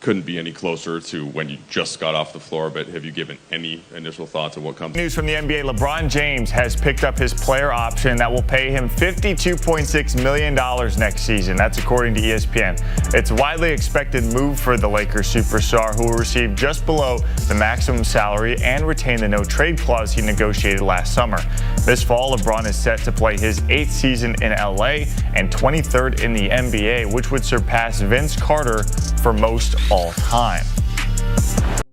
couldn't be any closer to when you just got off the floor, but have you given any initial thoughts on what comes? News from the NBA, LeBron James has picked up his player option that will pay him $52.6 million next season. That's according to ESPN. It's a widely expected move for the Lakers superstar, who will receive just below the maximum salary and retain the no-trade clause he negotiated last summer. This fall, LeBron is set to play his 8th season in LA and 23rd in the NBA, which would surpass Vince Carter for most all time.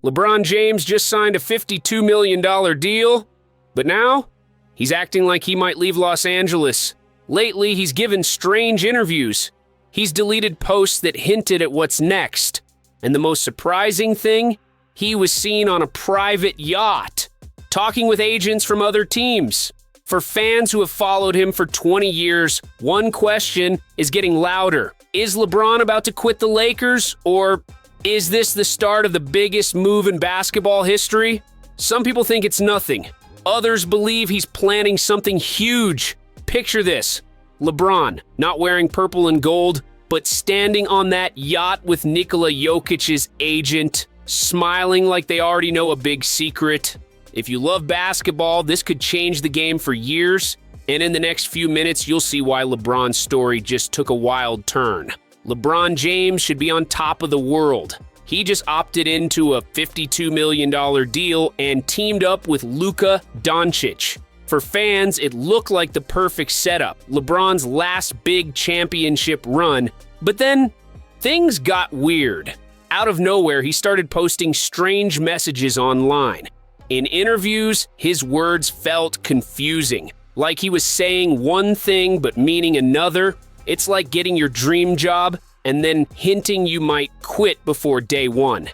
LeBron James just signed a $52 million deal, but now he's acting like he might leave Los Angeles. Lately, he's given strange interviews. He's deleted posts that hinted at what's next. And the most surprising thing, he was seen on a private yacht, talking with agents from other teams. For fans who have followed him for 20 years, one question is getting louder. Is LeBron about to quit the Lakers, or is this the start of the biggest move in basketball history? Some people think it's nothing. Others believe he's planning something huge. Picture this: LeBron, not wearing purple and gold, but standing on that yacht with Nikola Jokic's agent, smiling like they already know a big secret. If you love basketball, this could change the game for years, and in the next few minutes, you'll see why LeBron's story just took a wild turn. LeBron James should be on top of the world. He just opted into a $52 million deal and teamed up with Luka Doncic. For fans, it looked like the perfect setup, LeBron's last big championship run, but then things got weird. Out of nowhere, he started posting strange messages online. In interviews, his words felt confusing, like he was saying one thing but meaning another. It's like getting your dream job and then hinting you might quit before day one.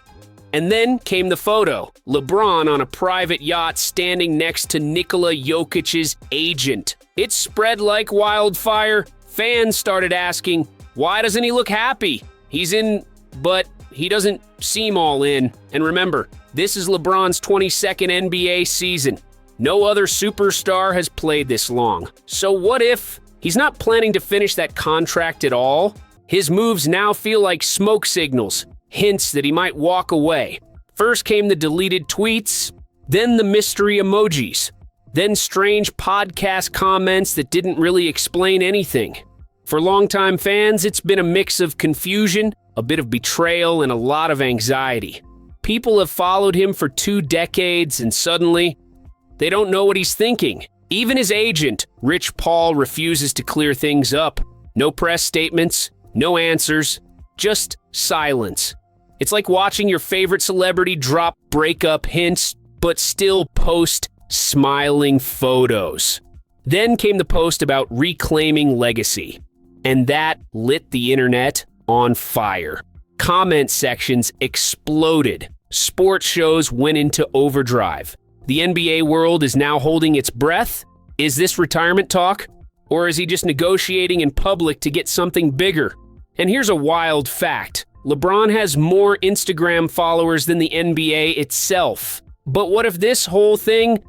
And then came the photo, LeBron on a private yacht standing next to Nikola Jokic's agent. It spread like wildfire. Fans started asking, why doesn't he look happy? He's in, but he doesn't seem all in. And remember, this is LeBron's 22nd NBA season. No other superstar has played this long. So what if he's not planning to finish that contract at all? His moves now feel like smoke signals, hints that he might walk away. First came the deleted tweets, then the mystery emojis, then strange podcast comments that didn't really explain anything. For longtime fans, it's been a mix of confusion, a bit of betrayal, and a lot of anxiety. People have followed him for 2 decades, and suddenly, they don't know what he's thinking. Even his agent, Rich Paul, refuses to clear things up. No press statements, no answers, just silence. It's like watching your favorite celebrity drop breakup hints, but still post smiling photos. Then came the post about reclaiming legacy, and that lit the internet on fire. Comment sections exploded. Sports shows went into overdrive. The NBA world is now holding its breath. Is this retirement talk? Or is he just negotiating in public to get something bigger? And here's a wild fact. LeBron has more Instagram followers than the NBA itself. But what if this whole thing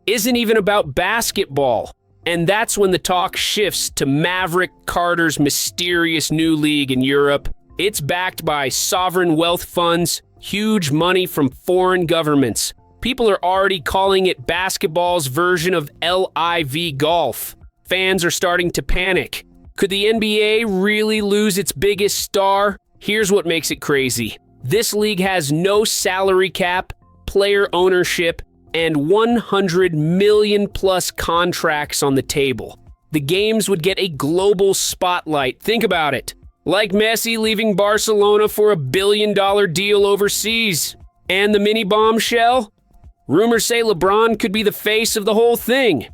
isn't even about basketball? And that's when the talk shifts to Maverick Carter's mysterious new league in Europe. It's backed by sovereign wealth funds, huge money from foreign governments. People are already calling it basketball's version of LIV golf. Fans are starting to panic. Could the NBA really lose its biggest star? Here's what makes it crazy. This league has no salary cap, player ownership, and 100 million plus contracts on the table. The games would get a global spotlight. Think about it. Like Messi leaving Barcelona for $1 billion deal overseas. And the mini bombshell? Rumors say LeBron could be the face of the whole thing.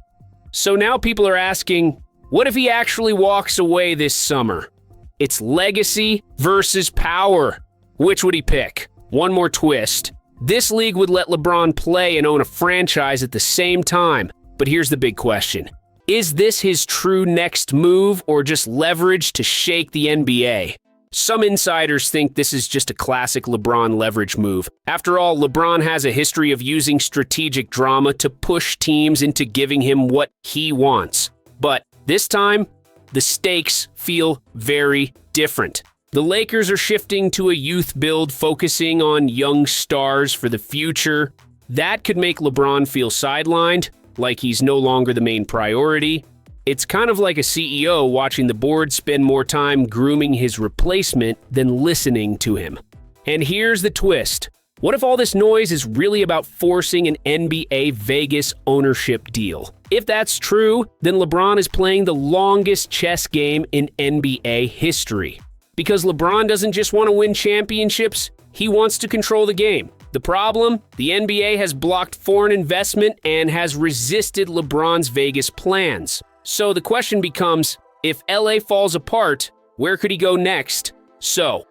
So now people are asking, what if he actually walks away this summer? It's legacy versus power. Which would he pick? One more twist. This league would let LeBron play and own a franchise at the same time. But here's the big question. Is this his true next move or just leverage to shake the NBA? Some insiders think this is just a classic LeBron leverage move. After all, LeBron has a history of using strategic drama to push teams into giving him what he wants. But this time, the stakes feel very different. The Lakers are shifting to a youth build focusing on young stars for the future. That could make LeBron feel sidelined, like he's no longer the main priority. It's kind of like a CEO watching the board spend more time grooming his replacement than listening to him. And here's the twist. What if all this noise is really about forcing an NBA Vegas ownership deal? If that's true, then LeBron is playing the longest chess game in NBA history. Because LeBron doesn't just want to win championships, he wants to control the game. The problem? The NBA has blocked foreign investment and has resisted LeBron's Vegas plans. So the question becomes, if LA falls apart, where could he go next? So,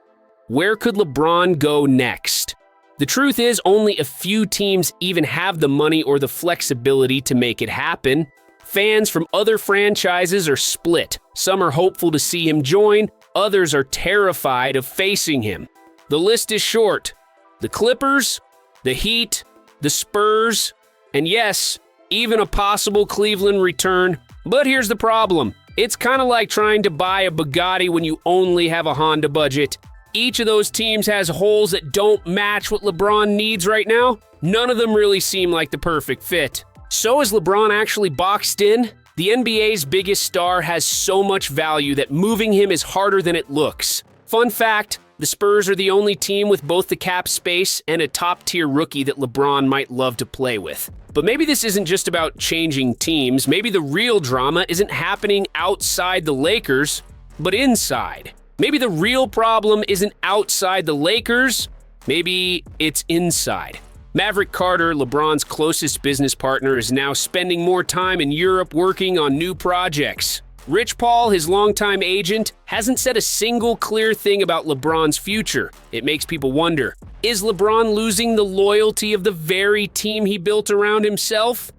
where could LeBron go next? The truth is, only a few teams even have the money or the flexibility to make it happen. Fans from other franchises are split. Some are hopeful to see him join, others are terrified of facing him. The list is short. The Clippers, the Heat, the Spurs, and yes, even a possible Cleveland return. But here's the problem. It's kind of like trying to buy a Bugatti when you only have a Honda budget. Each of those teams has holes that don't match what LeBron needs right now. None of them really seem like the perfect fit. So is LeBron actually boxed in? The NBA's biggest star has so much value that moving him is harder than it looks. Fun fact, the Spurs are the only team with both the cap space and a top-tier rookie that LeBron might love to play with. But maybe this isn't just about changing teams. Maybe the real drama isn't happening outside the Lakers, but inside. Maybe the real problem isn't outside the Lakers, maybe it's inside. Maverick Carter, LeBron's closest business partner, is now spending more time in Europe working on new projects. Rich Paul, his longtime agent, hasn't said a single clear thing about LeBron's future. It makes people wonder, is LeBron losing the loyalty of the very team he built around himself?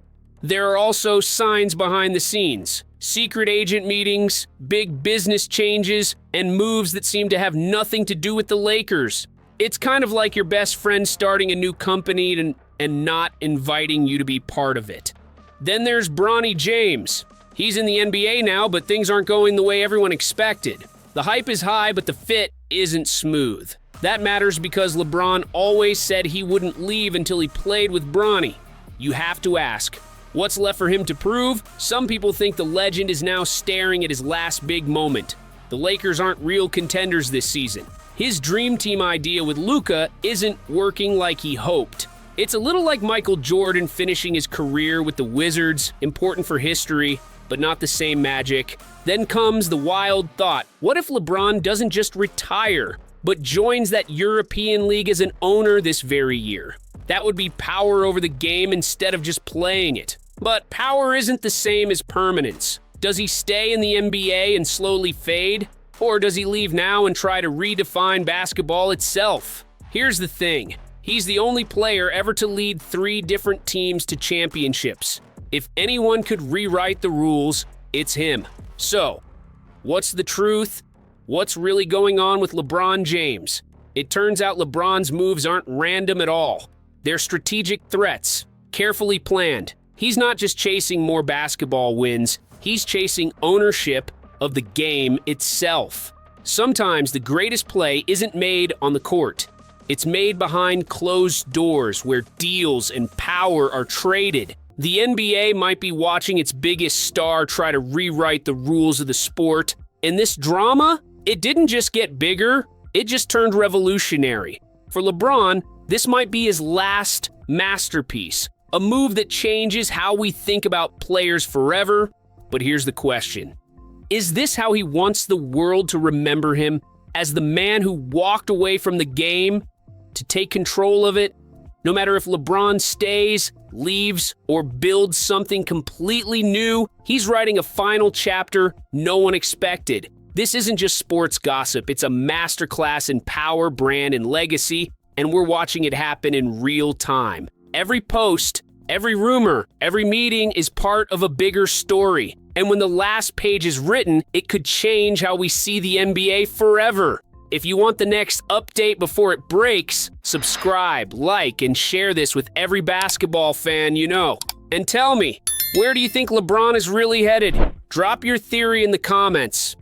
There are also signs behind the scenes. Secret agent meetings, big business changes, and moves that seem to have nothing to do with the Lakers. It's kind of like your best friend starting a new company and not inviting you to be part of it. Then there's Bronny James. He's in the NBA now, but things aren't going the way everyone expected. The hype is high, but the fit isn't smooth. That matters because LeBron always said he wouldn't leave until he played with Bronny. You have to ask, what's left for him to prove? Some people think the legend is now staring at his last big moment. The Lakers aren't real contenders this season. His dream team idea with Luka isn't working like he hoped. It's a little like Michael Jordan finishing his career with the Wizards, important for history, but not the same magic. Then comes the wild thought, what if LeBron doesn't just retire, but joins that European league as an owner this very year? That would be power over the game instead of just playing it. But power isn't the same as permanence. Does he stay in the NBA and slowly fade? Or does he leave now and try to redefine basketball itself? Here's the thing. He's the only player ever to lead 3 different teams to championships. If anyone could rewrite the rules, it's him. So, what's the truth? What's really going on with LeBron James? It turns out LeBron's moves aren't random at all. They're strategic threats, carefully planned. He's not just chasing more basketball wins, he's chasing ownership of the game itself. Sometimes the greatest play isn't made on the court. It's made behind closed doors where deals and power are traded. The NBA might be watching its biggest star try to rewrite the rules of the sport. And this drama, it didn't just get bigger, it just turned revolutionary. For LeBron, this might be his last masterpiece, a move that changes how we think about players forever. But here's the question. Is this how he wants the world to remember him? As the man who walked away from the game to take control of it? No matter if LeBron stays, leaves, or builds something completely new, he's writing a final chapter no one expected. This isn't just sports gossip, it's a masterclass in power, brand, and legacy, and we're watching it happen in real time. Every post, every rumor, every meeting is part of a bigger story. And when the last page is written, it could change how we see the NBA forever. If you want the next update before it breaks, subscribe, like, and share this with every basketball fan you know. And tell me, where do you think LeBron is really headed? Drop your theory in the comments.